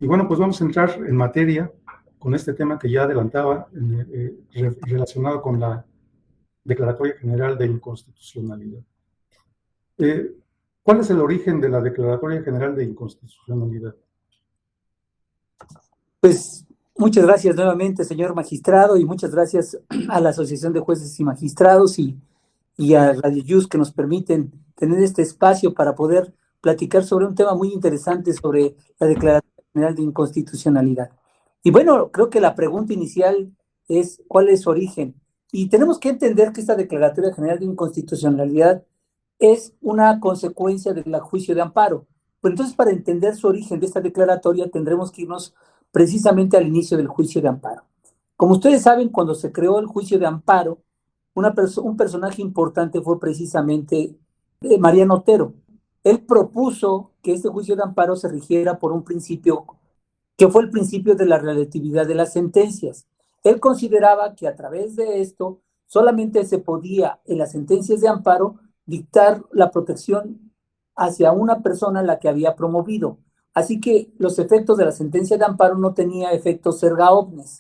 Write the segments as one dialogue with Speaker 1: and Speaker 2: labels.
Speaker 1: Y bueno, pues vamos a entrar en materia con este tema que ya adelantaba, relacionado con la Declaratoria General de Inconstitucionalidad. ¿Cuál es el origen de la Declaratoria General de Inconstitucionalidad?
Speaker 2: Pues muchas gracias nuevamente, señor magistrado, y muchas gracias a la Asociación de Jueces y Magistrados y a Radio Yus que nos permiten tener este espacio para poder platicar sobre un tema muy interesante sobre la Declaración General de Inconstitucionalidad. Y bueno, creo que la pregunta inicial es ¿cuál es su origen? Y tenemos que entender que esta Declaratoria General de Inconstitucionalidad es una consecuencia del juicio de amparo. Pero entonces, para entender su origen de esta declaratoria, tendremos que irnos precisamente al inicio del juicio de amparo. Como ustedes saben, cuando se creó el juicio de amparo, un personaje importante fue precisamente Mariano Otero. Él propuso que este juicio de amparo se rigiera por un principio que fue el principio de la relatividad de las sentencias. Él consideraba que a través de esto solamente se podía en las sentencias de amparo dictar la protección hacia una persona a la que había promovido. Así que los efectos de la sentencia de amparo no tenía efectos erga omnes.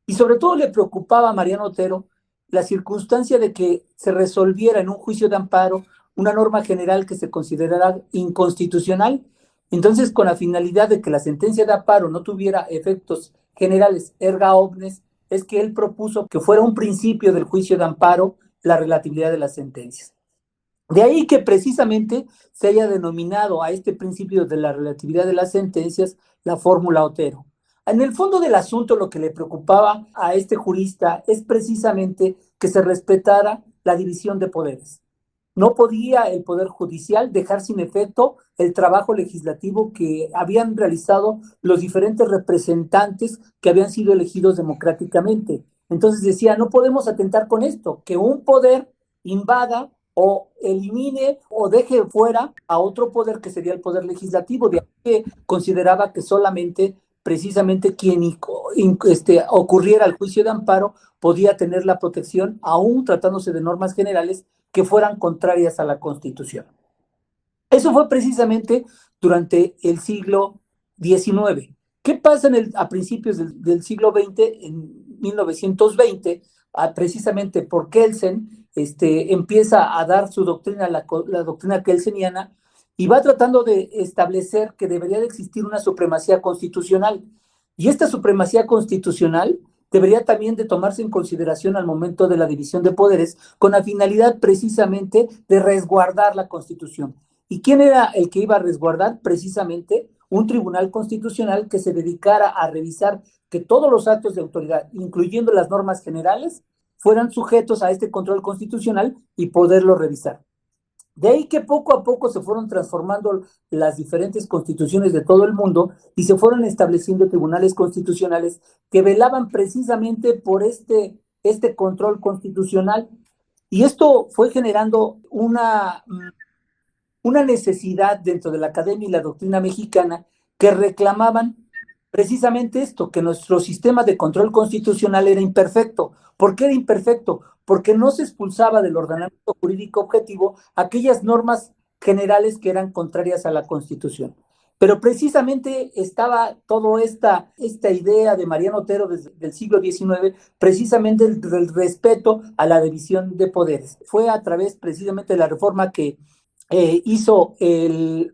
Speaker 2: Y sobre todo le preocupaba a Mariano Otero la circunstancia de que se resolviera en un juicio de amparo una norma general que se considerara inconstitucional. Entonces, con la finalidad de que la sentencia de amparo no tuviera efectos generales erga omnes, es que él propuso que fuera un principio del juicio de amparo la relatividad de las sentencias. De ahí que precisamente se haya denominado a este principio de la relatividad de las sentencias la fórmula Otero. En el fondo del asunto, lo que le preocupaba a este jurista es precisamente que se respetara la división de poderes. No podía el Poder Judicial dejar sin efecto el trabajo legislativo que habían realizado los diferentes representantes que habían sido elegidos democráticamente. Entonces decía, no podemos atentar con esto, que un poder invada o elimine o deje fuera a otro poder que sería el poder legislativo, de ahí que consideraba que solamente precisamente quien ocurriera al juicio de amparo podía tener la protección, aún tratándose de normas generales que fueran contrarias a la Constitución. Eso fue precisamente durante el siglo XIX. ¿Qué pasa a principios del siglo XX, en 1920, precisamente por Kelsen, empieza a dar su doctrina, la doctrina kelseniana, y va tratando de establecer que debería de existir una supremacía constitucional. Y esta supremacía constitucional debería también de tomarse en consideración al momento de la división de poderes, con la finalidad precisamente de resguardar la Constitución. ¿Y quién era el que iba a resguardar? Precisamente un tribunal constitucional que se dedicara a revisar que todos los actos de autoridad, incluyendo las normas generales, fueran sujetos a este control constitucional y poderlo revisar. De ahí que poco a poco se fueron transformando las diferentes constituciones de todo el mundo y se fueron estableciendo tribunales constitucionales que velaban precisamente por este control constitucional. Y esto fue generando una necesidad dentro de la academia y la doctrina mexicana que reclamaban precisamente esto, que nuestro sistema de control constitucional era imperfecto. ¿Por qué era imperfecto? Porque no se expulsaba del ordenamiento jurídico objetivo aquellas normas generales que eran contrarias a la Constitución. Pero precisamente estaba toda esta idea de Mariano Otero desde el siglo XIX, precisamente del respeto a la división de poderes. Fue a través precisamente de la reforma que hizo el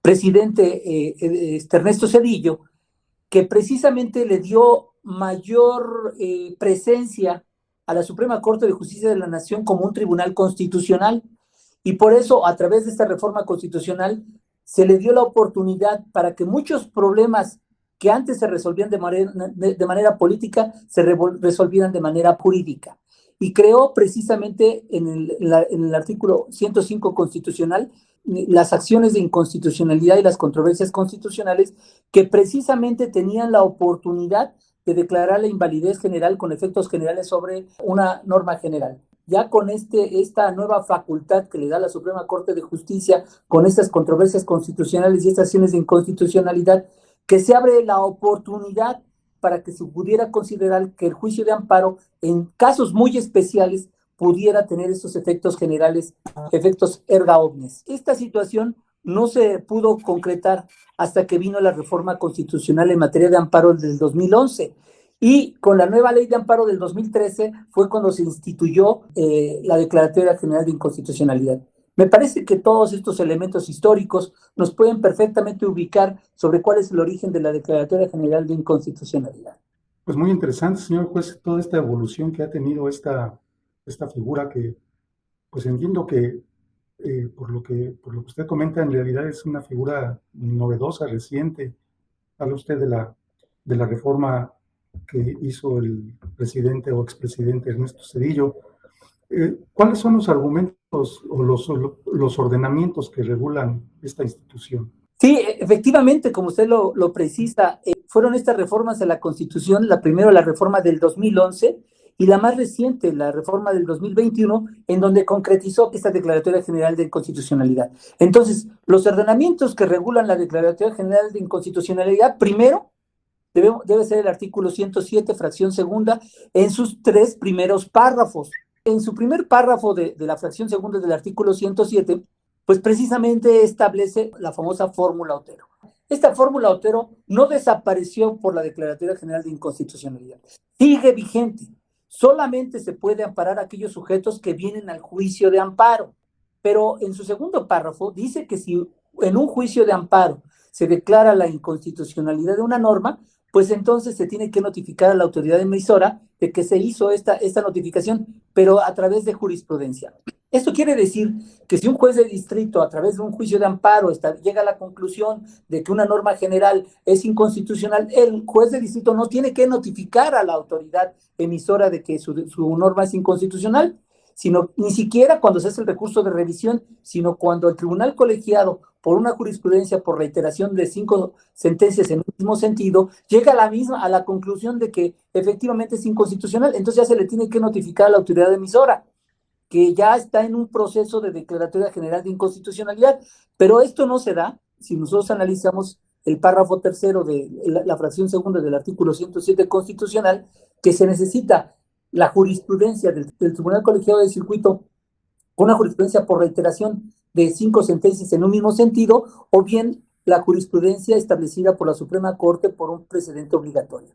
Speaker 2: presidente Ernesto Zedillo, que precisamente le dio mayor presencia a la Suprema Corte de Justicia de la Nación como un tribunal constitucional. Y por eso, a través de esta reforma constitucional, se le dio la oportunidad para que muchos problemas que antes se resolvían de manera política, se resolvieran de manera jurídica. Y creó precisamente en el artículo 105 constitucional las acciones de inconstitucionalidad y las controversias constitucionales que precisamente tenían la oportunidad de declarar la invalidez general con efectos generales sobre una norma general. Ya con esta nueva facultad que le da la Suprema Corte de Justicia, con estas controversias constitucionales y estas acciones de inconstitucionalidad, que se abre la oportunidad para que se pudiera considerar que el juicio de amparo, en casos muy especiales, pudiera tener esos efectos generales, efectos erga omnes. Esta situación no se pudo concretar hasta que vino la reforma constitucional en materia de amparo del 2011. Y con la nueva ley de amparo del 2013 fue cuando se instituyó la Declaratoria General de Inconstitucionalidad. Me parece que todos estos elementos históricos nos pueden perfectamente ubicar sobre cuál es el origen de la Declaratoria General de Inconstitucionalidad.
Speaker 1: Pues muy interesante, señor juez, toda esta evolución que ha tenido esta figura que, pues entiendo que, por lo que usted comenta, en realidad es una figura novedosa, reciente. Habla usted de la reforma que hizo el presidente o expresidente Ernesto Zedillo. ¿Cuáles son los argumentos o los ordenamientos que regulan esta institución?
Speaker 2: Sí, efectivamente, como usted lo precisa, fueron estas reformas a la Constitución, la primera, la reforma del 2011, y la más reciente, la reforma del 2021, en donde concretizó esta Declaratoria General de Inconstitucionalidad. Entonces, los ordenamientos que regulan la Declaratoria General de Inconstitucionalidad, primero, debe ser el artículo 107, fracción segunda, en sus 3 primeros párrafos. En su primer párrafo de la fracción segunda del artículo 107, pues precisamente establece la famosa fórmula Otero. Esta fórmula Otero no desapareció por la Declaratoria General de Inconstitucionalidad. Sigue vigente. Solamente se puede amparar a aquellos sujetos que vienen al juicio de amparo. Pero en su segundo párrafo dice que si en un juicio de amparo se declara la inconstitucionalidad de una norma, pues entonces se tiene que notificar a la autoridad emisora de que se hizo esta notificación, pero a través de jurisprudencia. Esto quiere decir que si un juez de distrito, a través de un juicio de amparo, llega a la conclusión de que una norma general es inconstitucional, el juez de distrito no tiene que notificar a la autoridad emisora de que su norma es inconstitucional, sino ni siquiera cuando se hace el recurso de revisión, sino cuando el tribunal colegiado, por una jurisprudencia, por reiteración de 5 sentencias en el mismo sentido, llega a la conclusión de que efectivamente es inconstitucional, entonces ya se le tiene que notificar a la autoridad emisora, que ya está en un proceso de declaratoria general de inconstitucionalidad, pero esto no se da si nosotros analizamos el párrafo tercero de la fracción segunda del artículo 107 constitucional, que se necesita la jurisprudencia del Tribunal Colegiado de Circuito, una jurisprudencia por reiteración de 5 sentencias en un mismo sentido, o bien la jurisprudencia establecida por la Suprema Corte por un precedente obligatorio.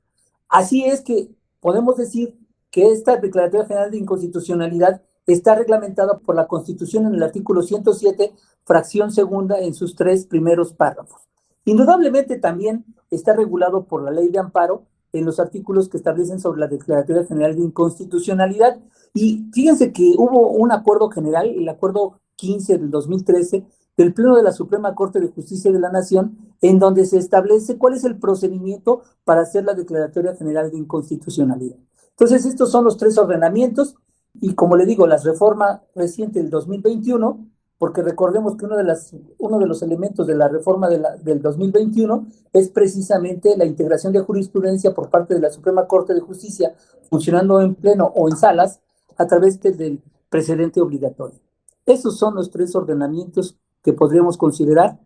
Speaker 2: Así es que podemos decir que esta Declaratoria General de Inconstitucionalidad está reglamentada por la Constitución en el artículo 107, fracción segunda, en sus 3 primeros párrafos. Indudablemente también está regulado por la Ley de Amparo en los artículos que establecen sobre la Declaratoria General de Inconstitucionalidad. Y fíjense que hubo un acuerdo general, el acuerdo 15 del 2013, del Pleno de la Suprema Corte de Justicia de la Nación, en donde se establece cuál es el procedimiento para hacer la Declaratoria General de Inconstitucionalidad. Entonces, estos son los 3 ordenamientos, y como le digo, la reforma reciente del 2021, porque recordemos que uno de los elementos de la reforma del 2021 es precisamente la integración de jurisprudencia por parte de la Suprema Corte de Justicia, funcionando en pleno o en salas, a través del precedente obligatorio. Esos son los 3 ordenamientos que podríamos considerar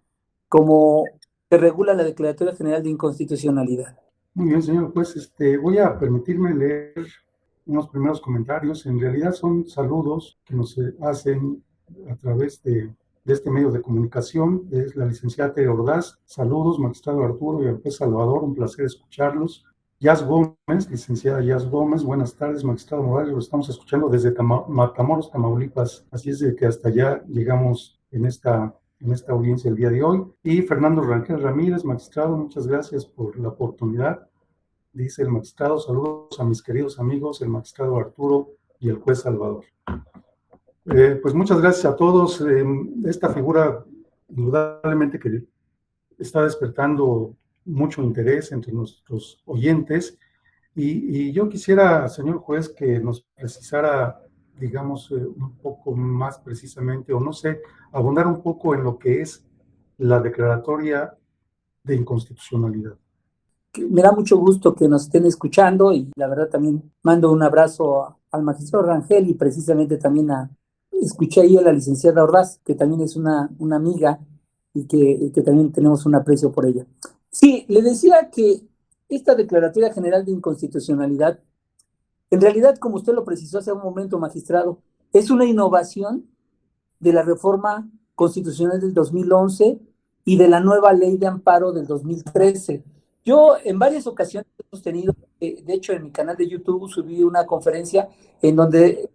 Speaker 2: como que regula la Declaratoria General de Inconstitucionalidad.
Speaker 1: Muy bien, señor juez. Voy a permitirme leer unos primeros comentarios. En realidad son saludos que nos hacen a través de este medio de comunicación. Es la licenciada Tere Ordaz. Saludos, magistrado Arturo y al juez Salvador, un placer escucharlos. Yas Gómez, licenciada Yas Gómez, buenas tardes, magistrado Morales, lo estamos escuchando desde Matamoros, Tamaulipas, así es de que hasta allá llegamos en esta audiencia el día de hoy. Y Fernando Rangel Ramírez, magistrado, muchas gracias por la oportunidad. Dice el magistrado, saludos a mis queridos amigos, el magistrado Arturo y el juez Salvador. Pues muchas gracias a todos. Esta figura indudablemente que está despertando mucho interés entre nuestros oyentes y yo quisiera, señor juez, que nos precisara, digamos, un poco más precisamente, o no sé, abundar un poco en lo que es la declaratoria de inconstitucionalidad.
Speaker 2: Me da mucho gusto que nos estén escuchando y la verdad también mando un abrazo al magistrado Rangel y precisamente también escuché ahí a la licenciada Ordaz, que también es una amiga y que también tenemos un aprecio por ella. Sí, le decía que esta Declaratoria General de Inconstitucionalidad, en realidad, como usted lo precisó hace un momento, magistrado, es una innovación de la reforma constitucional del 2011 y de la nueva ley de amparo del 2013. Yo en varias ocasiones hemos tenido, de hecho en mi canal de YouTube subí una conferencia en donde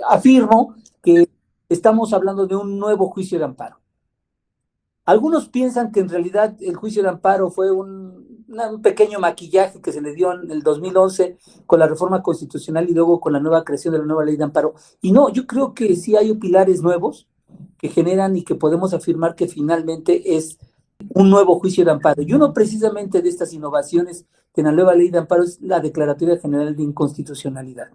Speaker 2: afirmo que estamos hablando de un nuevo juicio de amparo. Algunos piensan que en realidad el juicio de amparo fue un pequeño maquillaje que se le dio en el 2011 con la reforma constitucional y luego con la nueva creación de la nueva ley de amparo. Y no, yo creo que sí hay pilares nuevos que generan y que podemos afirmar que finalmente es un nuevo juicio de amparo. Y uno precisamente de estas innovaciones en la nueva ley de amparo es la Declaratoria General de Inconstitucionalidad.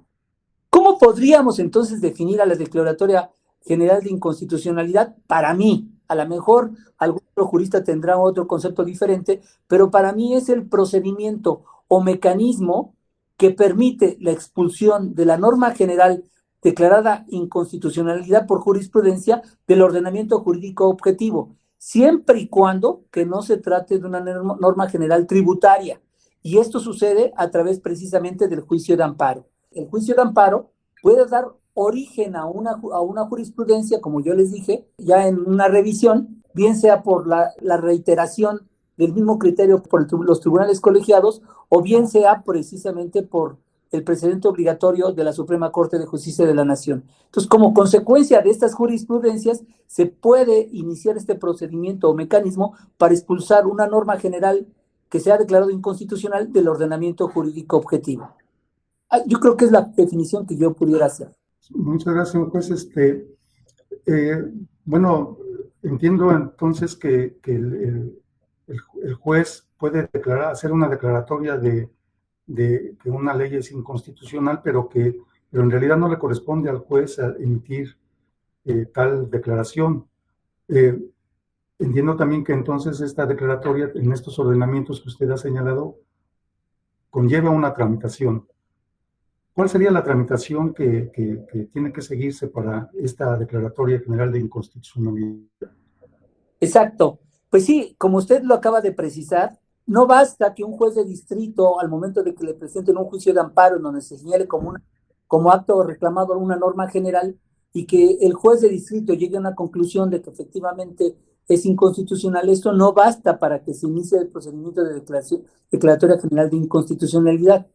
Speaker 2: ¿Cómo podríamos entonces definir a la Declaratoria General de Inconstitucionalidad? Para mí, a lo mejor algún otro jurista tendrá otro concepto diferente, pero para mí es el procedimiento o mecanismo que permite la expulsión de la norma general declarada inconstitucionalidad por jurisprudencia del ordenamiento jurídico objetivo, siempre y cuando que no se trate de una norma general tributaria. Y esto sucede a través precisamente del juicio de amparo. El juicio de amparo puede dar origen a una jurisprudencia, como yo les dije, ya en una revisión, bien sea por la reiteración del mismo criterio por los tribunales colegiados, o bien sea precisamente por el precedente obligatorio de la Suprema Corte de Justicia de la Nación. Entonces, como consecuencia de estas jurisprudencias, se puede iniciar este procedimiento o mecanismo para expulsar una norma general que se ha declarado inconstitucional del ordenamiento jurídico objetivo. Yo creo que es la definición que yo pudiera hacer.
Speaker 1: Muchas gracias, juez. Bueno, entiendo entonces que el juez puede hacer una declaratoria de que una ley es inconstitucional, pero en realidad no le corresponde al juez a emitir tal declaración. Entiendo también que entonces esta declaratoria en estos ordenamientos que usted ha señalado conlleva una tramitación. ¿Cuál sería la tramitación que tiene que seguirse para esta Declaratoria General de Inconstitucionalidad?
Speaker 2: Exacto. Pues sí, como usted lo acaba de precisar, no basta que un juez de distrito, al momento de que le presenten un juicio de amparo en donde se señale como acto reclamado una norma general y que el juez de distrito llegue a una conclusión de que efectivamente es inconstitucional, esto no basta para que se inicie el procedimiento de Declaratoria General de Inconstitucionalidad.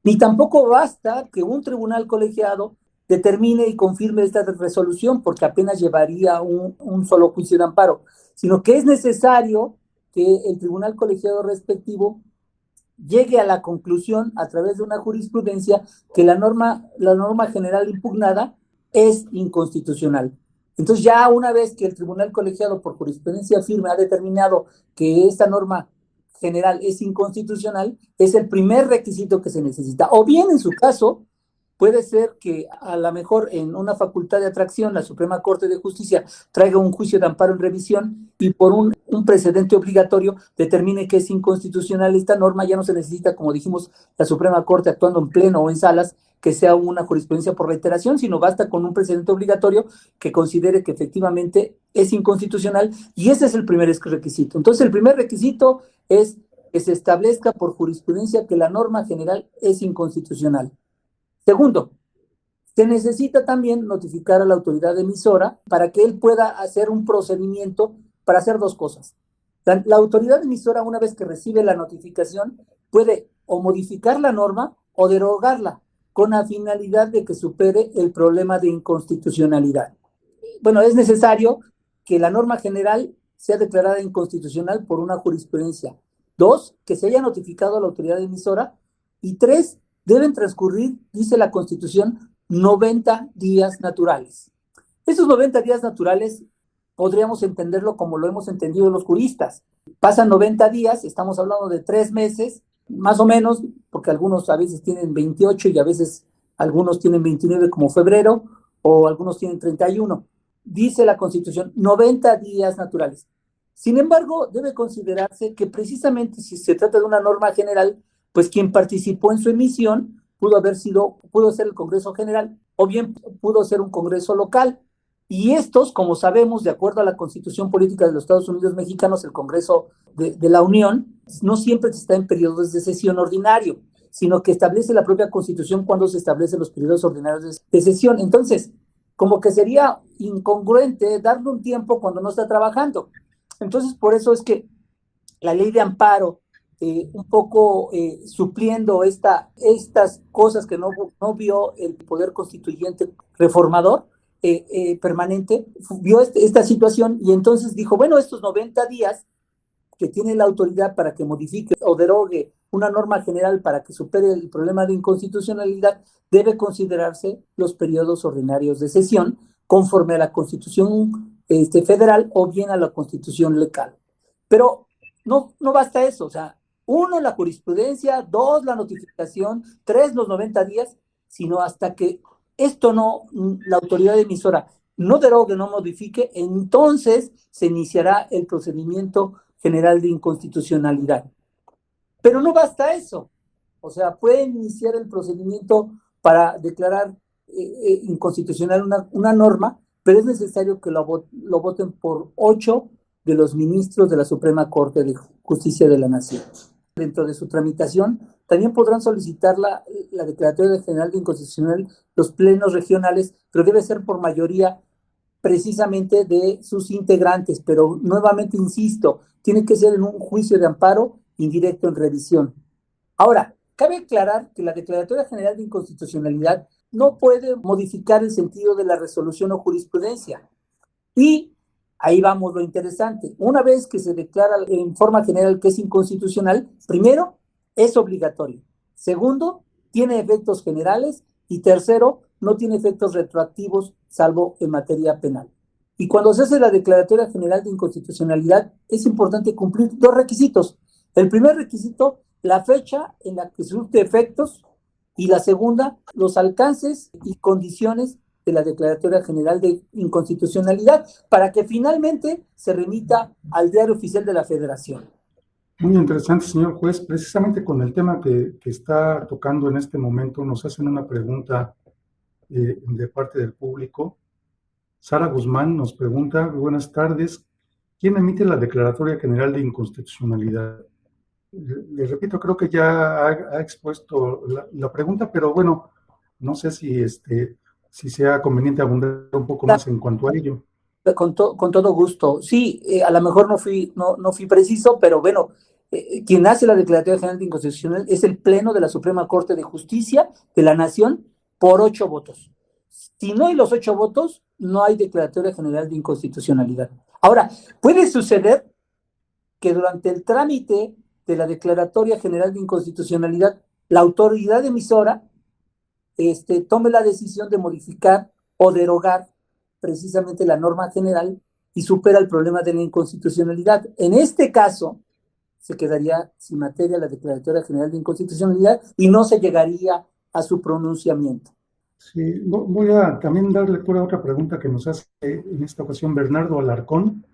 Speaker 2: Ni tampoco basta que un tribunal colegiado determine y confirme esta resolución, porque apenas llevaría un solo juicio de amparo, sino que es necesario que el tribunal colegiado respectivo llegue a la conclusión a través de una jurisprudencia que la norma general impugnada es inconstitucional. Entonces ya una vez que el tribunal colegiado por jurisprudencia firme ha determinado que esta norma general es inconstitucional, es el primer requisito que se necesita. O bien, en su caso, puede ser que a lo mejor en una facultad de atracción la Suprema Corte de Justicia traiga un juicio de amparo en revisión y por un precedente obligatorio determine que es inconstitucional esta norma. Ya no se necesita, como dijimos, la Suprema Corte actuando en pleno o en salas, que sea una jurisprudencia por reiteración, sino basta con un precedente obligatorio que considere que efectivamente es inconstitucional, y ese es el primer requisito. Entonces, el primer requisito es que se establezca por jurisprudencia que la norma general es inconstitucional. Segundo, se necesita también notificar a la autoridad emisora para que él pueda hacer un procedimiento para hacer dos cosas. La autoridad emisora, una vez que recibe la notificación, puede o modificar la norma o derogarla con la finalidad de que supere el problema de inconstitucionalidad. Bueno, es necesario que la norma general sea declarada inconstitucional por una jurisprudencia. Dos, que se haya notificado a la autoridad emisora. Y tres, deben transcurrir, dice la Constitución, 90 días naturales. Esos 90 días naturales podríamos entenderlo como lo hemos entendido los juristas. Pasan 90 días, estamos hablando de 3 meses, más o menos, porque algunos a veces tienen 28 y a veces algunos tienen 29 como febrero, o algunos tienen 31. Dice la Constitución, 90 días naturales. Sin embargo, debe considerarse que precisamente si se trata de una norma general, pues quien participó en su emisión pudo ser el Congreso General, o bien pudo ser un Congreso local. Y estos, como sabemos, de acuerdo a la Constitución Política de los Estados Unidos Mexicanos, el Congreso de la Unión, no siempre está en periodos de sesión ordinario, sino que establece la propia Constitución cuando se establecen los periodos ordinarios de sesión. Entonces, como que sería incongruente darle un tiempo cuando no está trabajando. Entonces, por eso es que la ley de amparo, un poco supliendo estas cosas que no vio el Poder Constituyente reformador permanente, vio esta situación y entonces dijo, bueno, estos 90 días que tiene la autoridad para que modifique o derogue una norma general para que supere el problema de inconstitucionalidad, debe considerarse los periodos ordinarios de sesión conforme a la Constitución federal o bien a la Constitución local. Pero no basta eso, o sea, uno, la jurisprudencia, dos, la notificación, tres, los 90 días, sino hasta que esto no, la autoridad emisora no derogue, no modifique, entonces se iniciará el procedimiento general de inconstitucionalidad. Pero no basta eso, o sea, pueden iniciar el procedimiento para declarar inconstitucional una norma, pero es necesario que lo voten por 8 de los ministros de la Suprema Corte de Justicia de la Nación. Dentro de su tramitación, también podrán solicitar la declaratoria general de inconstitucional los plenos regionales, pero debe ser por mayoría precisamente de sus integrantes, pero nuevamente insisto, tiene que ser en un juicio de amparo indirecto en revisión. Ahora, cabe aclarar que la Declaratoria General de Inconstitucionalidad no puede modificar el sentido de la resolución o jurisprudencia. Y ahí vamos lo interesante. Una vez que se declara en forma general que es inconstitucional, primero, es obligatorio. Segundo, tiene efectos generales. Y tercero, no tiene efectos retroactivos, salvo en materia penal. Y cuando se hace la Declaratoria General de Inconstitucionalidad, es importante cumplir dos requisitos. El primer requisito, la fecha en la que surte efectos, y la segunda, los alcances y condiciones de la Declaratoria General de Inconstitucionalidad, para que finalmente se remita al Diario Oficial de la Federación.
Speaker 1: Muy interesante, señor juez. Precisamente con el tema que está tocando en este momento, nos hacen una pregunta de parte del público. Sara Guzmán nos pregunta, buenas tardes, ¿quién emite la Declaratoria General de Inconstitucionalidad? Le repito, creo que ya ha expuesto la pregunta, pero bueno, no sé si sea conveniente abundar un poco más en cuanto a ello.
Speaker 2: Con todo gusto. Sí, a lo mejor no fui preciso, pero bueno, quien hace la Declaratoria General de Inconstitucional es el Pleno de la Suprema Corte de Justicia de la Nación por 8 votos. Si no hay los 8 votos, no hay Declaratoria General de Inconstitucionalidad. Ahora, puede suceder que durante el trámite de la Declaratoria General de Inconstitucionalidad, la autoridad emisora tome la decisión de modificar o derogar precisamente la norma general y supera el problema de la inconstitucionalidad. En este caso, se quedaría sin materia la Declaratoria General de Inconstitucionalidad y no se llegaría a su pronunciamiento.
Speaker 1: Sí, voy a también dar lectura a otra pregunta que nos hace en esta ocasión Bernardo Alarcón.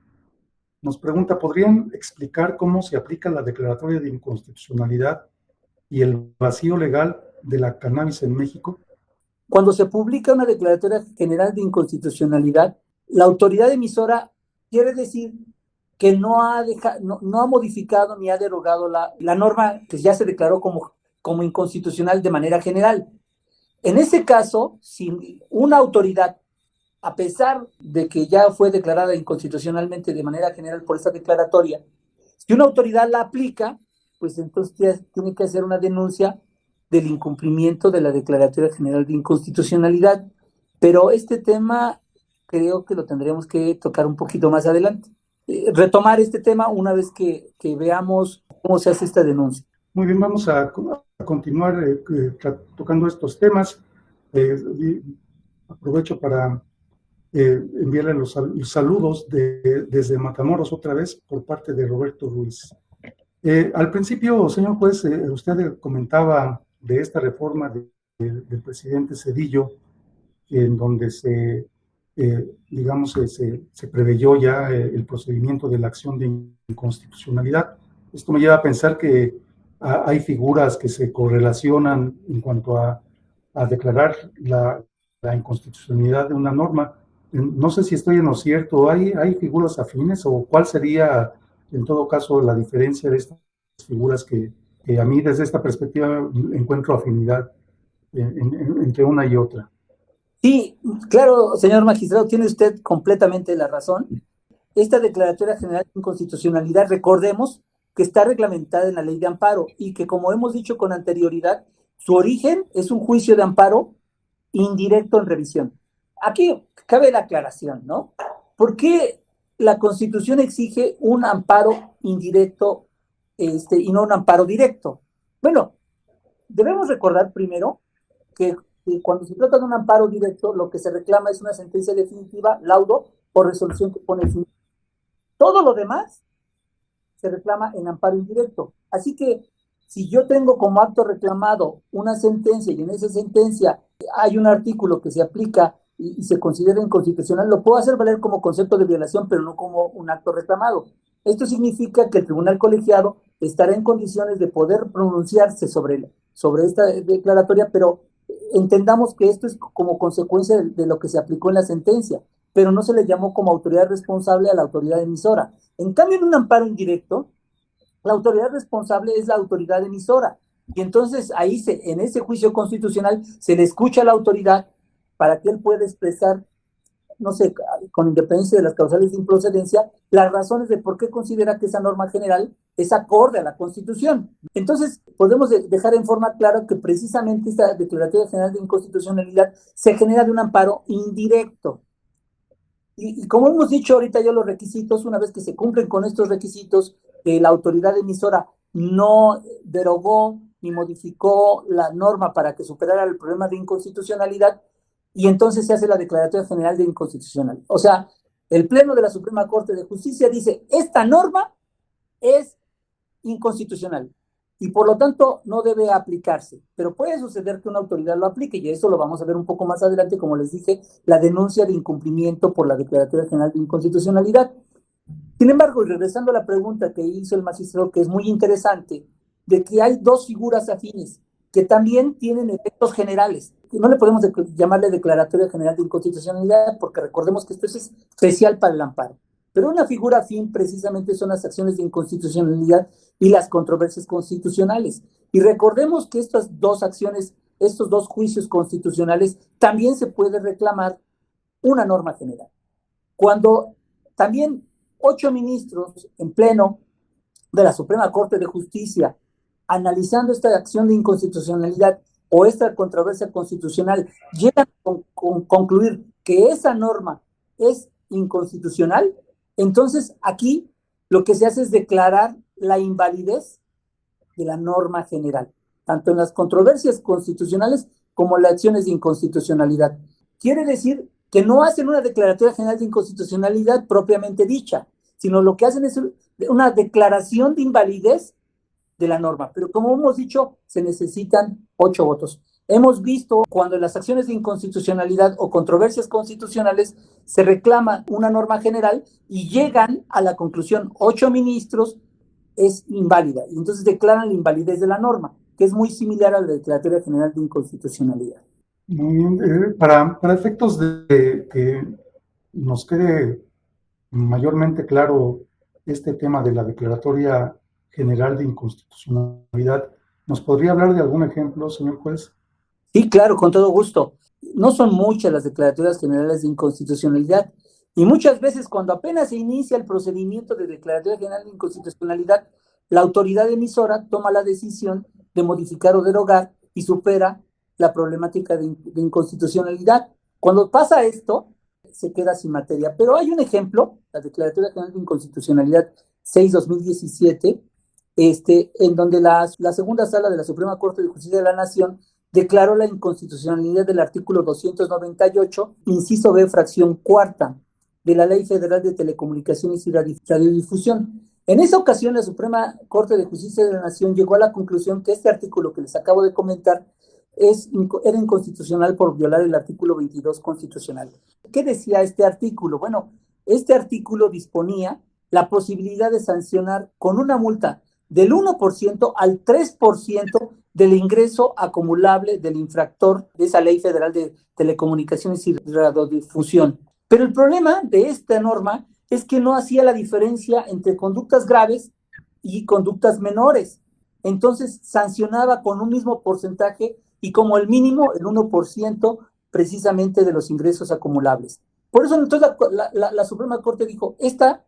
Speaker 1: Nos pregunta, ¿podrían explicar cómo se aplica la Declaratoria de Inconstitucionalidad y el vacío legal de la cannabis en México?
Speaker 2: Cuando se publica una Declaratoria General de Inconstitucionalidad, la autoridad emisora quiere decir que no ha modificado ni ha derogado la norma que ya se declaró como inconstitucional de manera general. En ese caso, si una autoridad, a pesar de que ya fue declarada inconstitucionalmente de manera general por esta declaratoria, si una autoridad la aplica, pues entonces tiene que hacer una denuncia del incumplimiento de la Declaratoria General de Inconstitucionalidad. Pero este tema creo que lo tendremos que tocar un poquito más adelante. Retomar este tema una vez que veamos cómo se hace esta denuncia.
Speaker 1: Muy bien, vamos a continuar tocando estos temas. Aprovecho para enviarle los saludos desde Matamoros otra vez por parte de Roberto Ruiz. Al principio, señor juez, usted comentaba de esta reforma del presidente Zedillo, en donde se preveyó ya el procedimiento de la acción de inconstitucionalidad. Esto me lleva a pensar que hay figuras que se correlacionan en cuanto a declarar la inconstitucionalidad de una norma. No sé si estoy en lo cierto, ¿hay figuras afines o cuál sería en todo caso la diferencia de estas figuras que a mí desde esta perspectiva encuentro afinidad entre una y otra?
Speaker 2: Sí, claro, señor magistrado, tiene usted completamente la razón. Esta Declaratoria General de Inconstitucionalidad, recordemos que está reglamentada en la Ley de Amparo y que, como hemos dicho con anterioridad, su origen es un juicio de amparo indirecto en revisión. Aquí cabe la aclaración, ¿no? ¿Por qué la Constitución exige un amparo indirecto y no un amparo directo? Bueno, debemos recordar primero que, cuando se trata de un amparo directo, lo que se reclama es una sentencia definitiva, laudo o resolución que pone fin. Todo lo demás se reclama en amparo indirecto. Así que si yo tengo como acto reclamado una sentencia y en esa sentencia hay un artículo que se aplica y se considera inconstitucional, lo puedo hacer valer como concepto de violación, pero no como un acto reclamado. Esto significa que el tribunal colegiado estará en condiciones de poder pronunciarse sobre esta declaratoria, pero entendamos que esto es como consecuencia de lo que se aplicó en la sentencia, pero no se le llamó como autoridad responsable a la autoridad emisora. En cambio, en un amparo indirecto, la autoridad responsable es la autoridad emisora. Y entonces ahí, en ese juicio constitucional, se le escucha a la autoridad para que él pueda expresar, no sé, con independencia de las causales de improcedencia, las razones de por qué considera que esa norma general es acorde a la Constitución. Entonces, podemos dejar en forma clara que precisamente esta Declaratoria General de Inconstitucionalidad se genera de un amparo indirecto. Y como hemos dicho ahorita ya los requisitos, una vez que se cumplen con estos requisitos, la autoridad emisora no derogó ni modificó la norma para que superara el problema de inconstitucionalidad, y entonces se hace la Declaratoria General de Inconstitucional. O sea, el Pleno de la Suprema Corte de Justicia dice, esta norma es inconstitucional y por lo tanto no debe aplicarse. Pero puede suceder que una autoridad lo aplique y eso lo vamos a ver un poco más adelante, como les dije, la denuncia de incumplimiento por la Declaratoria General de Inconstitucionalidad. Sin embargo, y regresando a la pregunta que hizo el magistrado, que es muy interesante, de que hay dos figuras afines que también tienen efectos generales. No le podemos llamarle Declaratoria General de Inconstitucionalidad porque recordemos que esto es especial para el amparo. Pero una figura afín precisamente son las acciones de inconstitucionalidad y las controversias constitucionales. Y recordemos que estas dos acciones, estos dos juicios constitucionales, también se puede reclamar una norma general. Cuando también 8 ministros en pleno de la Suprema Corte de Justicia, analizando esta acción de inconstitucionalidad o esta controversia constitucional, llegan a concluir que esa norma es inconstitucional, entonces aquí lo que se hace es declarar la invalidez de la norma general, tanto en las controversias constitucionales como en las acciones de inconstitucionalidad. Quiere decir que no hacen una declaratoria general de inconstitucionalidad propiamente dicha, sino lo que hacen es una declaración de invalidez de la norma. Pero como hemos dicho, se necesitan 8 votos. Hemos visto cuando en las acciones de inconstitucionalidad o controversias constitucionales se reclama una norma general y llegan a la conclusión 8 ministros es inválida. Y entonces declaran la invalidez de la norma, que es muy similar a la Declaratoria General de Inconstitucionalidad.
Speaker 1: Muy bien. Para efectos de que nos quede mayormente claro este tema de la Declaratoria General de Inconstitucionalidad, ¿nos podría hablar de algún ejemplo, señor juez?
Speaker 2: Sí, claro, con todo gusto. No son muchas las declaratorias generales de inconstitucionalidad y muchas veces cuando apenas se inicia el procedimiento de declaratoria general de inconstitucionalidad, la autoridad emisora toma la decisión de modificar o derogar y supera la problemática de inconstitucionalidad. Cuando pasa esto, se queda sin materia. Pero hay un ejemplo, la Declaratoria General de Inconstitucionalidad 6/2017, en donde la segunda sala de la Suprema Corte de Justicia de la Nación declaró la inconstitucionalidad del artículo 298, inciso B, fracción cuarta, de la Ley Federal de Telecomunicaciones y Radiodifusión. En esa ocasión, la Suprema Corte de Justicia de la Nación llegó a la conclusión que este artículo que les acabo de comentar era inconstitucional por violar el artículo 22 constitucional. ¿Qué decía este artículo? Bueno, este artículo disponía la posibilidad de sancionar con una multa del 1% al 3% del ingreso acumulable del infractor de esa Ley Federal de Telecomunicaciones y Radiodifusión. Pero el problema de esta norma es que no hacía la diferencia entre conductas graves y conductas menores. Entonces sancionaba con un mismo porcentaje y como el mínimo el 1% precisamente de los ingresos acumulables. Por eso entonces la Suprema Corte dijo, esta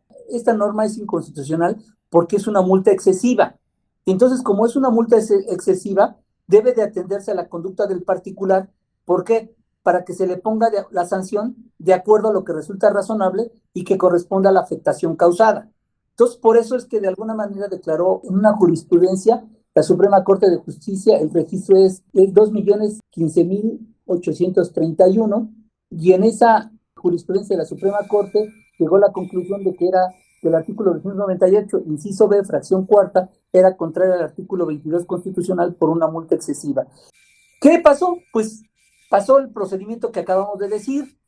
Speaker 2: norma es inconstitucional porque es una multa excesiva. Y entonces, como es una multa excesiva, debe de atenderse a la conducta del particular. ¿Por qué? Para que se le ponga la sanción de acuerdo a lo que resulta razonable y que corresponda a la afectación causada. Entonces, por eso es que de alguna manera declaró en una jurisprudencia la Suprema Corte de Justicia, el registro es 2.015.831, y en esa jurisprudencia de la Suprema Corte llegó a la conclusión de que el artículo 298, inciso B, fracción cuarta, era contrario al artículo 22 constitucional por una multa excesiva. ¿Qué pasó? Pues pasó el procedimiento que acabamos de decir,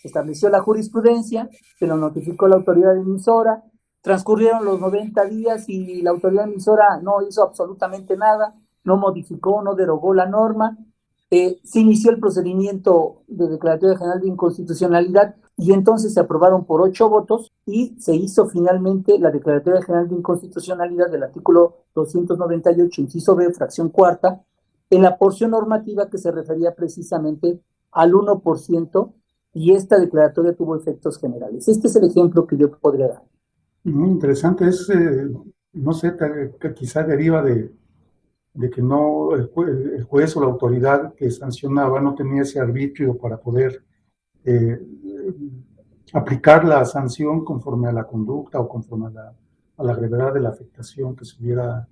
Speaker 2: se estableció la jurisprudencia, se lo notificó la autoridad emisora, transcurrieron los 90 días y la autoridad emisora no hizo absolutamente nada, no modificó, no derogó la norma, se inició el procedimiento de declaratoria general de inconstitucionalidad y entonces se aprobaron por 8 votos y se hizo finalmente la declaratoria general de inconstitucionalidad del artículo 298, inciso B, fracción cuarta, en la porción normativa que se refería precisamente al 1%, y esta declaratoria tuvo efectos generales. Este es el ejemplo que yo podría dar.
Speaker 1: Muy interesante, no sé, que quizá deriva de que no el juez o la autoridad que sancionaba no tenía ese arbitrio para poder eh, aplicar la sanción conforme a la conducta o conforme a la gravedad de la afectación que se hubiera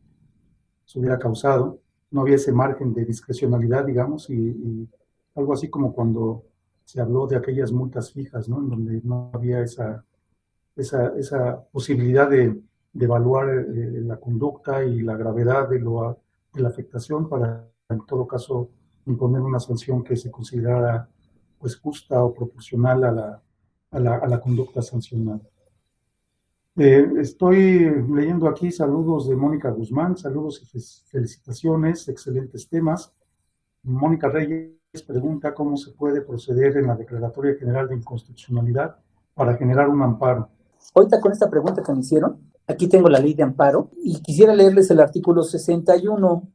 Speaker 1: causado. No había ese margen de discrecionalidad, digamos, y algo así como cuando se habló de aquellas multas fijas, ¿no? En donde no había esa posibilidad de evaluar la conducta y la gravedad de la afectación para, en todo caso, imponer una sanción que se considerara pues justa o proporcional a la conducta sancionada. Estoy leyendo aquí saludos de Mónica Guzmán, saludos y felicitaciones, excelentes temas. Mónica Reyes pregunta cómo se puede proceder en la Declaratoria General de Inconstitucionalidad para generar un amparo.
Speaker 2: Ahorita con esta pregunta que me hicieron, aquí tengo la ley de amparo y quisiera leerles el artículo 61.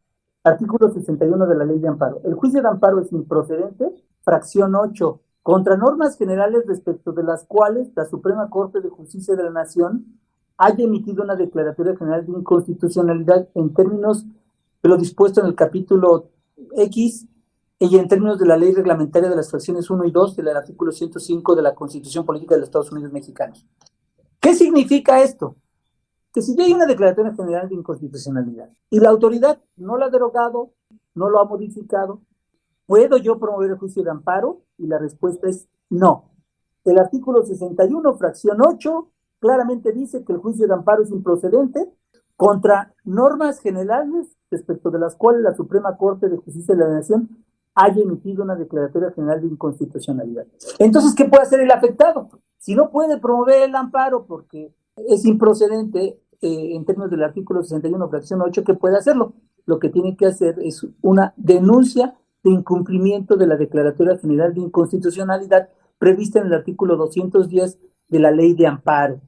Speaker 2: Artículo 61 de la ley de amparo. El juicio de amparo es improcedente, fracción 8, contra normas generales respecto de las cuales la Suprema Corte de Justicia de la Nación haya emitido una declaratoria general de inconstitucionalidad en términos de lo dispuesto en el capítulo X y en términos de la ley reglamentaria de las fracciones 1 y 2 del artículo 105 de la Constitución Política de los Estados Unidos Mexicanos. ¿Qué significa esto? Que si ya hay una declaratoria general de inconstitucionalidad y la autoridad no la ha derogado, no lo ha modificado, ¿puedo yo promover el juicio de amparo? Y la respuesta es no. El artículo 61, fracción 8, claramente dice que el juicio de amparo es improcedente contra normas generales respecto de las cuales la Suprema Corte de Justicia de la Nación haya emitido una declaratoria general de inconstitucionalidad. Entonces, ¿qué puede hacer el afectado? Si no puede promover el amparo porque es improcedente en términos del artículo 61, fracción 8, ¿qué puede hacerlo? Lo que tiene que hacer es una denuncia de incumplimiento de la Declaratoria General de Inconstitucionalidad prevista en el artículo 210 de la Ley de Amparo.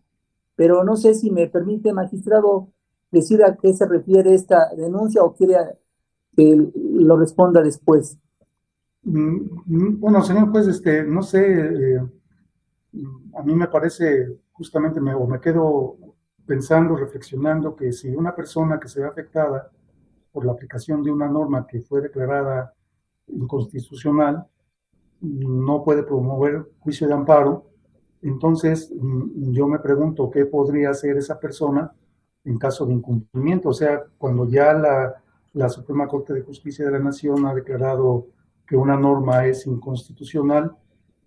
Speaker 2: Pero no sé si me permite, magistrado, decir a qué se refiere esta denuncia o quiere que lo responda después.
Speaker 1: Bueno, señor juez, no sé, a mí me parece, justamente me quedo pensando, reflexionando, que si una persona que se ve afectada por la aplicación de una norma que fue declarada inconstitucional no puede promover juicio de amparo, entonces yo me pregunto qué podría hacer esa persona en caso de incumplimiento. O sea, cuando ya la Suprema Corte de Justicia de la Nación ha declarado que una norma es inconstitucional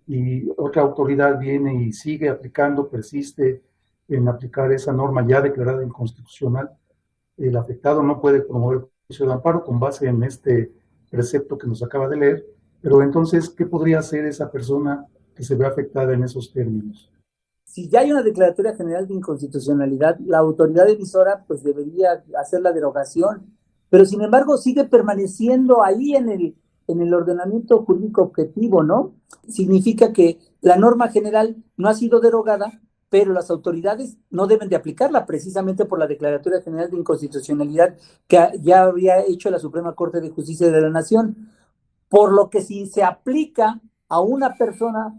Speaker 1: y otra autoridad viene y sigue aplicando, persiste en aplicar esa norma ya declarada inconstitucional, el afectado no puede promover juicio de amparo con base en este precepto que nos acaba de leer, pero entonces, ¿qué podría hacer esa persona que se ve afectada en esos términos?
Speaker 2: Si ya hay una declaratoria general de inconstitucionalidad, la autoridad emisora pues debería hacer la derogación, pero sin embargo sigue permaneciendo ahí en el ordenamiento jurídico objetivo, ¿no? Significa que la norma general no ha sido derogada, pero las autoridades no deben de aplicarla precisamente por la Declaratoria General de Inconstitucionalidad que ya habría hecho la Suprema Corte de Justicia de la Nación. Por lo que si se aplica a una persona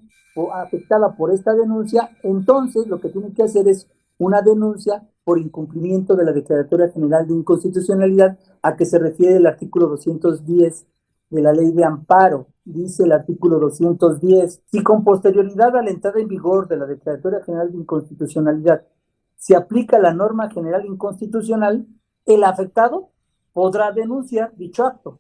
Speaker 2: afectada por esta denuncia, entonces lo que tiene que hacer es una denuncia por incumplimiento de la Declaratoria General de Inconstitucionalidad, a que se refiere el artículo 210 de la Ley de Amparo. Dice el artículo 210, si con posterioridad a la entrada en vigor de la Declaratoria General de Inconstitucionalidad se aplica la norma general inconstitucional, el afectado podrá denunciar dicho acto.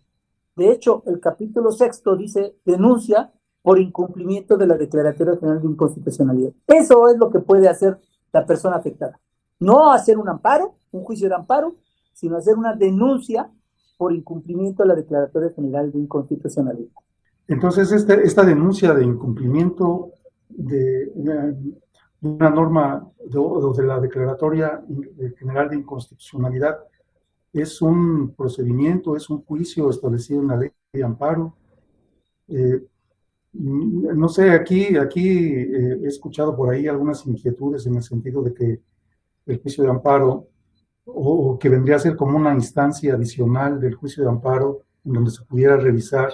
Speaker 2: De hecho, el capítulo sexto dice denuncia por incumplimiento de la Declaratoria General de Inconstitucionalidad. Eso es lo que puede hacer la persona afectada. No hacer un amparo, un juicio de amparo, sino hacer una denuncia por incumplimiento de la Declaratoria General de Inconstitucionalidad.
Speaker 1: Entonces, esta denuncia de incumplimiento de una norma de la Declaratoria General de Inconstitucionalidad es un procedimiento, es un juicio establecido en la ley de amparo. No sé, aquí he escuchado por ahí algunas inquietudes en el sentido de que el juicio de amparo, o que vendría a ser como una instancia adicional del juicio de amparo, en donde se pudiera revisar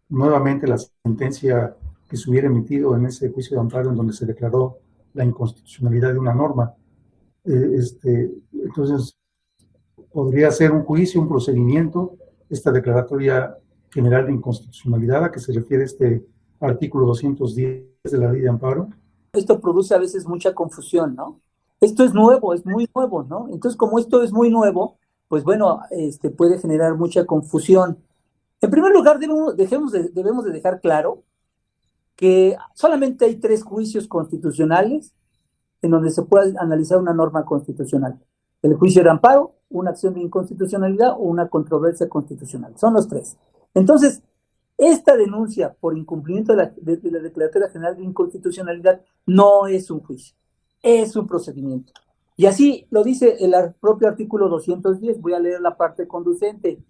Speaker 1: nuevamente la sentencia que se hubiera emitido en ese juicio de amparo en donde se declaró la inconstitucionalidad de una norma. Entonces, podría ser un juicio, un procedimiento, esta declaratoria general de inconstitucionalidad a que se refiere este artículo 210 de la ley de amparo.
Speaker 2: Esto produce a veces mucha confusión, ¿no? Esto es nuevo, es muy nuevo, ¿no? Entonces, como esto es muy nuevo, pues bueno, puede generar mucha confusión. En primer lugar, debemos de dejar claro que solamente hay 3 juicios constitucionales en donde se puede analizar una norma constitucional: el juicio de amparo, una acción de inconstitucionalidad o una controversia constitucional. Son los 3. Entonces, esta denuncia por incumplimiento de la Declaratoria General de Inconstitucionalidad no es un juicio, es un procedimiento. Y así lo dice el propio artículo 210. Voy a leer la parte conducente.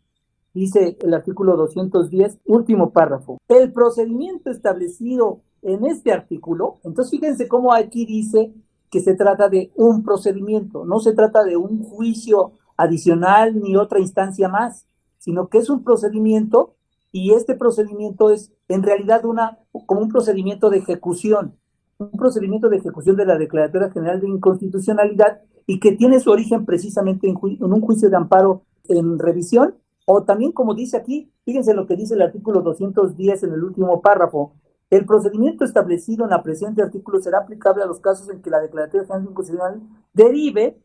Speaker 2: Dice el artículo 210, último párrafo: el procedimiento establecido en este artículo. Entonces, fíjense cómo aquí dice que se trata de un procedimiento, no se trata de un juicio adicional ni otra instancia más, sino que es un procedimiento, y este procedimiento es en realidad como un procedimiento de ejecución, de la Declaratoria General de Inconstitucionalidad, y que tiene su origen precisamente en un juicio de amparo en revisión, o también, como dice aquí, fíjense lo que dice el artículo 210 en el último párrafo: el procedimiento establecido en la presente artículo será aplicable a los casos en que la Declaratoria General de Inconstitucionalidad derive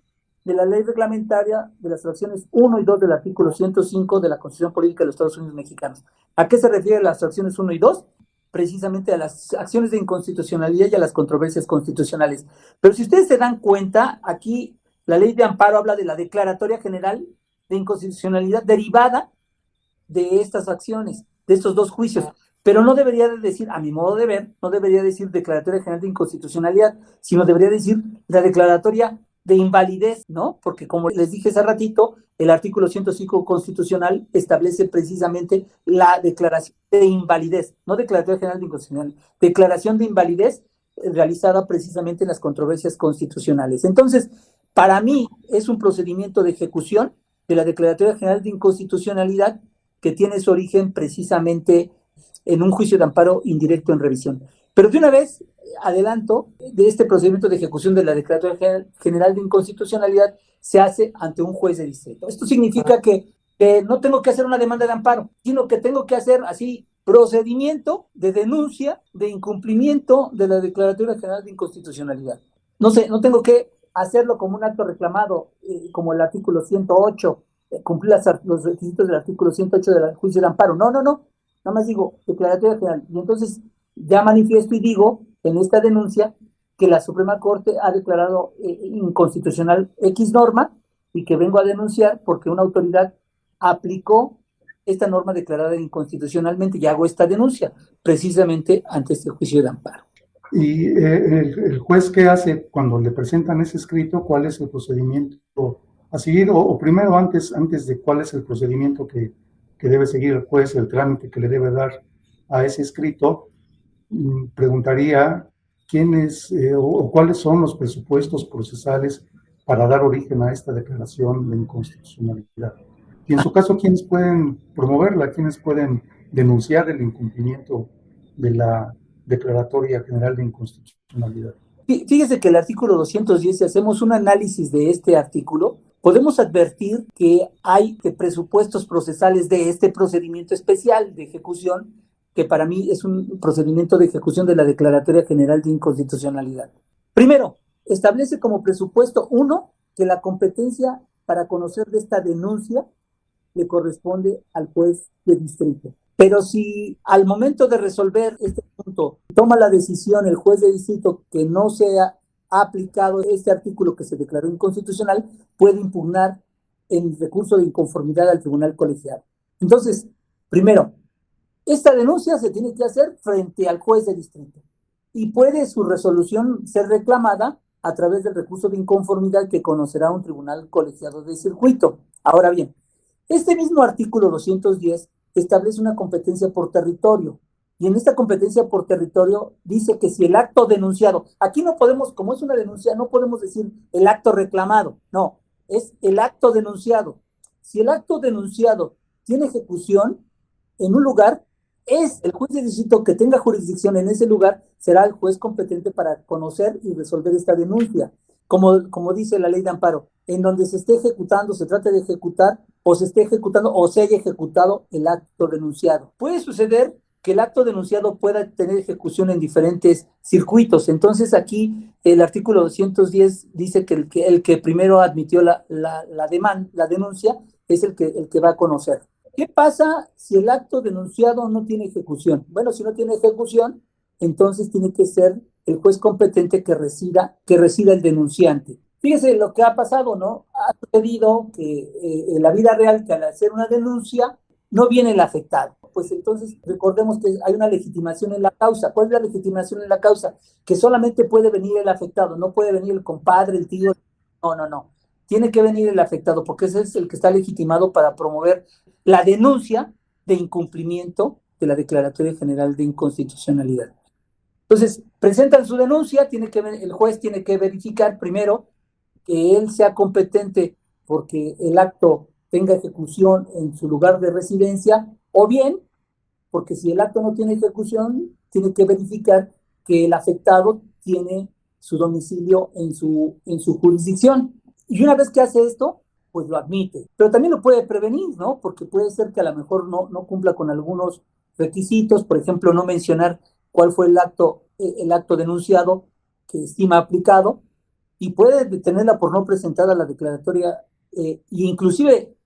Speaker 2: de la ley reglamentaria de las fracciones 1 y 2 del artículo 105 de la Constitución Política de los Estados Unidos Mexicanos. ¿A qué se refieren las fracciones 1 y 2? Precisamente a las acciones de inconstitucionalidad y a las controversias constitucionales. Pero si ustedes se dan cuenta, aquí la ley de amparo habla de la Declaratoria General de Inconstitucionalidad derivada de estas acciones, de estos 2 juicios. Pero no debería de decir, a mi modo de ver, no debería decir Declaratoria General de Inconstitucionalidad, sino debería decir la Declaratoria de Invalidez, ¿no? Porque, como les dije hace ratito, el artículo 105 constitucional establece precisamente la declaración de invalidez, no Declaratoria General de Inconstitucionalidad, declaración de invalidez realizada precisamente en las controversias constitucionales. Entonces, para mí es un procedimiento de ejecución de la Declaratoria General de Inconstitucionalidad, que tiene su origen precisamente en un juicio de amparo indirecto en revisión. Pero de una vez adelanto, de este procedimiento de ejecución de la Declaratoria General de Inconstitucionalidad se hace ante un juez de distrito. Esto significa que no tengo que hacer una demanda de amparo, sino que tengo que hacer así procedimiento de denuncia de incumplimiento de la Declaratoria General de Inconstitucionalidad. No sé, no tengo que hacerlo como un acto reclamado, como el artículo 108, cumplir los requisitos del artículo 108 del juicio de amparo. No. Nada más digo Declaratoria General. Y entonces ya manifiesto y digo en esta denuncia que la Suprema Corte ha declarado inconstitucional X norma, y que vengo a denunciar porque una autoridad aplicó esta norma declarada inconstitucionalmente, y hago esta denuncia precisamente ante este juicio de amparo.
Speaker 1: ¿Y el juez qué hace cuando le presentan ese escrito? ¿Cuál es el procedimiento a seguir? O primero, antes de cuál es el procedimiento que debe seguir el juez, el trámite que le debe dar a ese escrito, preguntaría quiénes o cuáles son los presupuestos procesales para dar origen a esta declaración de inconstitucionalidad. Y en su caso, ¿quiénes pueden promoverla? ¿Quiénes pueden denunciar el incumplimiento de la Declaratoria General de Inconstitucionalidad.
Speaker 2: Fíjese que el artículo 210, si hacemos un análisis de este artículo, podemos advertir que hay presupuestos procesales de este procedimiento especial de ejecución, que para mí es un procedimiento de ejecución de la Declaratoria General de Inconstitucionalidad. Primero, establece como presupuesto, uno, que la competencia para conocer de esta denuncia le corresponde al juez de distrito. Pero si al momento de resolver este punto toma la decisión el juez de distrito que no se ha aplicado este artículo que se declaró inconstitucional, puede impugnar en recurso de inconformidad al tribunal colegiado. Entonces, primero, esta denuncia se tiene que hacer frente al juez de distrito y puede su resolución ser reclamada a través del recurso de inconformidad que conocerá un tribunal colegiado de circuito. Ahora bien, este mismo artículo 210 establece una competencia por territorio. Y en esta competencia por territorio dice que si el acto denunciado, aquí no podemos, como es una denuncia, no podemos decir el acto reclamado, no, es el acto denunciado. Si el acto denunciado tiene ejecución en un lugar, es el juez de distrito que tenga jurisdicción en ese lugar, será el juez competente para conocer y resolver esta denuncia. Como dice la ley de amparo, en donde se esté ejecutando, se trate de ejecutar, o se esté ejecutando, o se haya ejecutado el acto denunciado. Puede suceder que el acto denunciado pueda tener ejecución en diferentes circuitos. Entonces aquí el artículo 210 dice que el que primero admitió la denuncia es el que va a conocer. ¿Qué pasa si el acto denunciado no tiene ejecución? Bueno, si no tiene ejecución, entonces tiene que ser el juez competente que resida el denunciante. Fíjese lo que ha pasado, ¿no? Ha sucedido que en la vida real, que al hacer una denuncia, no viene el afectado. Pues entonces recordemos que hay una legitimación en la causa. ¿Cuál es la legitimación en la causa? Que solamente puede venir el afectado, no puede venir el compadre, el tío. No. Tiene que venir el afectado, porque ese es el que está legitimado para promover la denuncia de incumplimiento de la Declaratoria General de Inconstitucionalidad. Entonces, presentan su denuncia, el juez tiene que verificar primero que él sea competente porque el acto tenga ejecución en su lugar de residencia, o bien, porque si el acto no tiene ejecución, tiene que verificar que el afectado tiene su domicilio en su jurisdicción. Y una vez que hace esto, pues lo admite. Pero también lo puede prevenir, ¿no? Porque puede ser que a lo mejor no cumpla con algunos requisitos, por ejemplo, no mencionar cuál fue el acto denunciado que estima aplicado, y puede detenerla por no presentar a la declaratoria, e inclusive,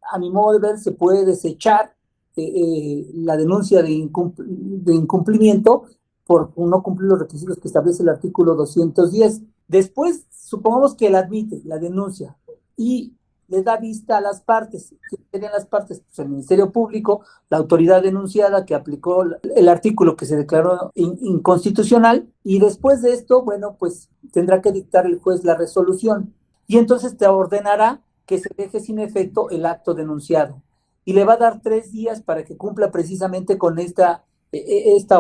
Speaker 2: a mi modo de ver, se puede desechar la denuncia de incumplimiento por no cumplir los requisitos que establece el artículo 210. Después, supongamos que la admite, la denuncia, y le da vista a las partes. ¿Qué serían las partes? Pues el Ministerio Público, la autoridad denunciada que aplicó el artículo que se declaró inconstitucional, y después de esto, bueno, pues tendrá que dictar el juez la resolución, y entonces te ordenará que se deje sin efecto el acto denunciado, y le va a dar 3 días para que cumpla precisamente con esta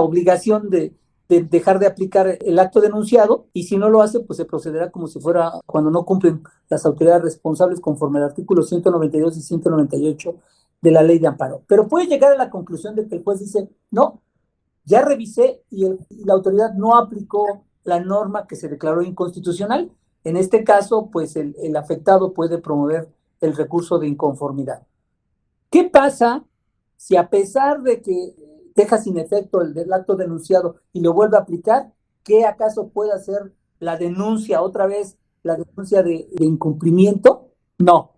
Speaker 2: obligación de dejar de aplicar el acto denunciado, y si no lo hace, pues se procederá como si fuera cuando no cumplen las autoridades responsables conforme al artículo 192 y 198 de la ley de amparo. Pero puede llegar a la conclusión de que el juez dice, no, ya revisé y la autoridad no aplicó la norma que se declaró inconstitucional. En este caso, pues el afectado puede promover el recurso de inconformidad. ¿Qué pasa si a pesar de que deja sin efecto el acto denunciado y lo vuelve a aplicar? ¿Qué acaso puede hacer la denuncia otra vez, la denuncia de incumplimiento? No.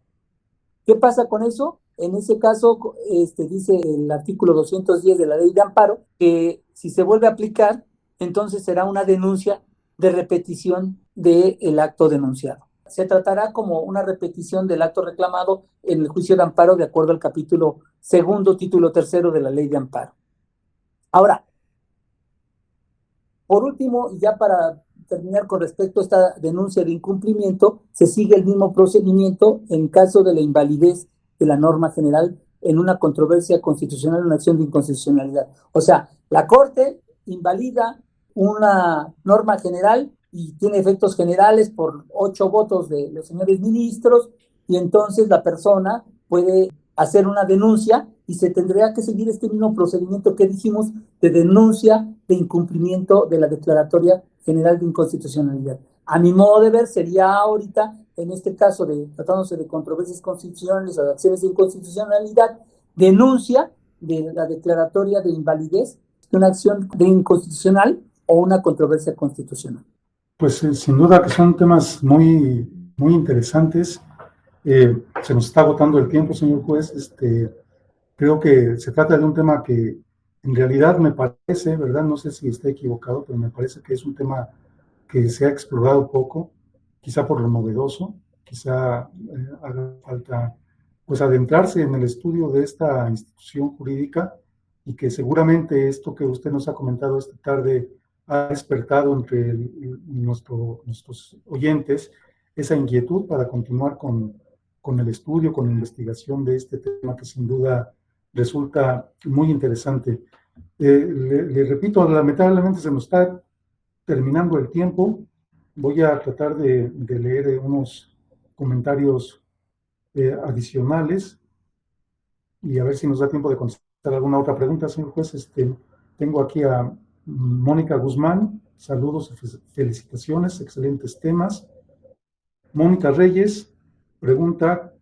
Speaker 2: ¿Qué pasa con eso? En ese caso, dice el artículo 210 de la ley de amparo que si se vuelve a aplicar, entonces será una denuncia de repetición del acto denunciado. Se tratará como una repetición del acto reclamado en el juicio de amparo de acuerdo al capítulo 2, título 3 de la ley de amparo. Ahora, por último, y ya para terminar con respecto a esta denuncia de incumplimiento, se sigue el mismo procedimiento en caso de la invalidez de la norma general en una controversia constitucional, una acción de inconstitucionalidad. O sea, la Corte invalida una norma general y tiene efectos generales por 8 votos de los señores ministros, y entonces la persona puede hacer una denuncia y se tendría que seguir este mismo procedimiento que dijimos de denuncia de incumplimiento de la Declaratoria General de Inconstitucionalidad. A mi modo de ver, sería ahorita, en este caso, tratándose de controversias constitucionales o de acciones de inconstitucionalidad, denuncia de la declaratoria de invalidez de una acción de inconstitucional o una controversia constitucional.
Speaker 1: Pues sin duda que son temas muy interesantes. Se nos está agotando el tiempo, señor juez. Creo que se trata de un tema que en realidad me parece, ¿verdad? No sé si está equivocado, pero me parece que es un tema que se ha explorado poco, quizá por lo novedoso, quizá haga falta pues adentrarse en el estudio de esta institución jurídica y que seguramente esto que usted nos ha comentado esta tarde ha despertado entre nuestros oyentes esa inquietud para continuar con el estudio, con la investigación de este tema que sin duda resulta muy interesante. Le repito, lamentablemente se nos está terminando el tiempo. Voy a tratar de leer unos comentarios adicionales y a ver si nos da tiempo de contestar alguna otra pregunta, señor juez. Tengo aquí a Mónica Guzmán, saludos y felicitaciones, excelentes temas. Mónica Reyes pregunta,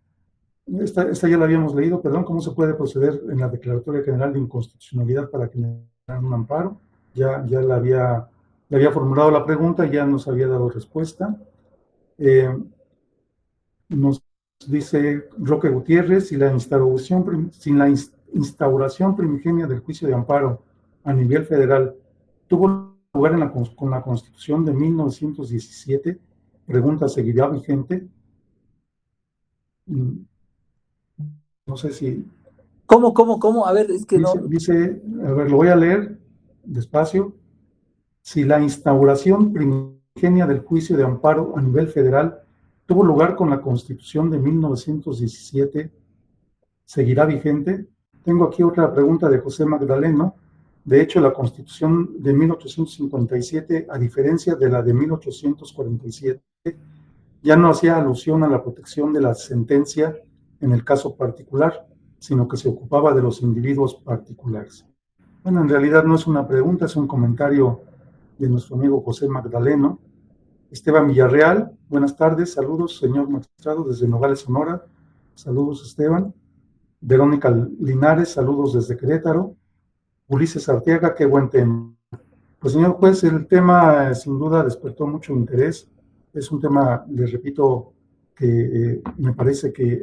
Speaker 1: esta ya la habíamos leído, perdón, ¿cómo se puede proceder en la Declaratoria General de Inconstitucionalidad para que me den un amparo? Ya le había formulado la pregunta y ya nos había dado respuesta. Nos dice Roque Gutiérrez, sin la instauración primigenia del juicio de amparo a nivel federal tuvo lugar con la Constitución de 1917, pregunta, ¿seguirá vigente? No sé si...
Speaker 2: ¿Cómo? A ver, es que
Speaker 1: dice, a ver, lo voy a leer despacio. Si la instauración primigenia del juicio de amparo a nivel federal tuvo lugar con la Constitución de 1917, ¿seguirá vigente? Tengo aquí otra pregunta de José Magdaleno. De hecho, la Constitución de 1857, a diferencia de la de 1847, ya no hacía alusión a la protección de la sentencia en el caso particular, sino que se ocupaba de los individuos particulares. Bueno, en realidad no es una pregunta, es un comentario de nuestro amigo José Magdaleno. Esteban Villarreal, buenas tardes, saludos, señor magistrado, desde Nogales, Sonora. Saludos, Esteban. Verónica Linares, saludos desde Querétaro. Ulises Arteaga, qué buen tema. Pues, señor juez, el tema sin duda despertó mucho interés. Es un tema, les repito, que me parece que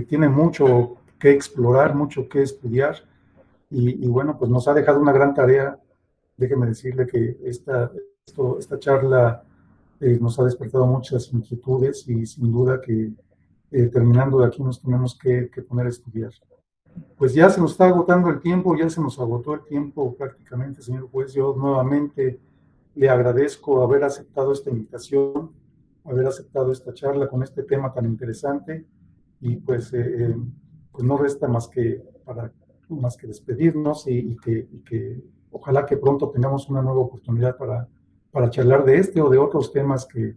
Speaker 1: tiene mucho que explorar, mucho que estudiar. Y bueno, pues nos ha dejado una gran tarea. Déjeme decirle que esta charla nos ha despertado muchas inquietudes y sin duda que terminando de aquí nos tenemos que poner a estudiar. Pues ya se nos está agotando el tiempo, ya se nos agotó el tiempo prácticamente, señor juez. Yo nuevamente le agradezco haber aceptado esta invitación, haber aceptado esta charla con este tema tan interesante y pues no resta más que despedirnos y que ojalá que pronto tengamos una nueva oportunidad para charlar de este o de otros temas que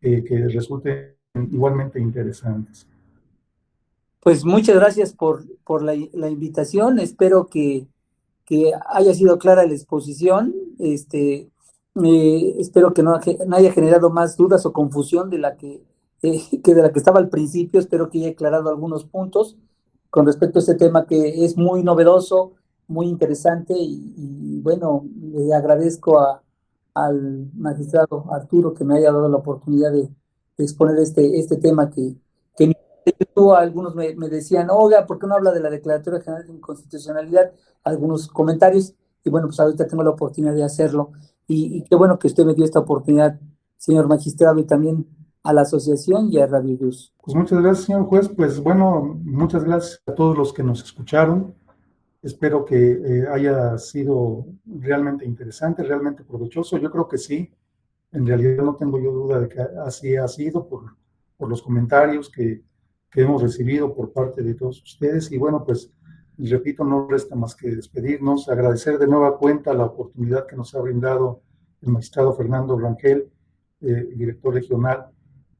Speaker 1: resulten igualmente interesantes.
Speaker 2: pues muchas gracias por la invitación. Espero que haya sido clara la exposición. Espero que no haya generado más dudas o confusión que de la que estaba al principio. Espero que haya aclarado algunos puntos con respecto a este tema que es muy novedoso, muy interesante y bueno, le agradezco al magistrado Arturo que me haya dado la oportunidad de exponer este tema que algunos me decían, oiga, ¿por qué no habla de la Declaratoria General de Inconstitucionalidad? Algunos comentarios, y bueno, pues ahorita tengo la oportunidad de hacerlo. Y qué bueno que usted me dio esta oportunidad, señor magistrado, y también a la asociación y a Radio Luz.
Speaker 1: Pues muchas gracias, señor juez. Pues bueno, muchas gracias a todos los que nos escucharon. Espero que haya sido realmente interesante, realmente provechoso. Yo creo que sí. En realidad no tengo yo duda de que así ha sido por los comentarios que hemos recibido por parte de todos ustedes. Y bueno, pues repito, no resta más que despedirnos, agradecer de nueva cuenta la oportunidad que nos ha brindado el magistrado Fernando Rangel, director regional,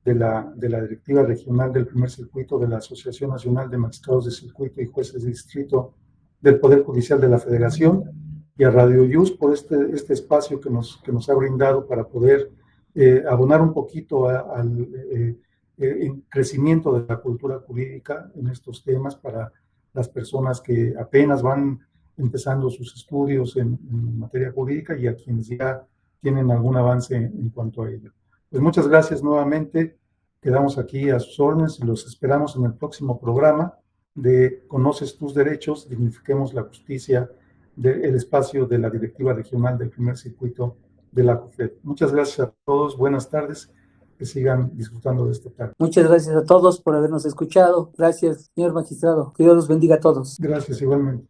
Speaker 1: de la Directiva Regional del Primer Circuito de la Asociación Nacional de Magistrados de Circuito y Jueces de Distrito del Poder Judicial de la Federación, y a Radio Yus por este espacio que nos ha brindado para poder abonar un poquito al crecimiento de la cultura jurídica en estos temas para las personas que apenas van empezando sus estudios en materia jurídica y a quienes ya tienen algún avance en cuanto a ello. Pues muchas gracias nuevamente, quedamos aquí a sus órdenes y los esperamos en el próximo programa de Conoces tus derechos, dignifiquemos la justicia, del espacio de la Directiva Regional del Primer Circuito de la COFED. Muchas gracias a todos, buenas tardes, que sigan disfrutando de esta tarde.
Speaker 2: Muchas gracias a todos por habernos escuchado. Gracias, señor magistrado. Que Dios los bendiga a todos.
Speaker 1: Gracias igualmente.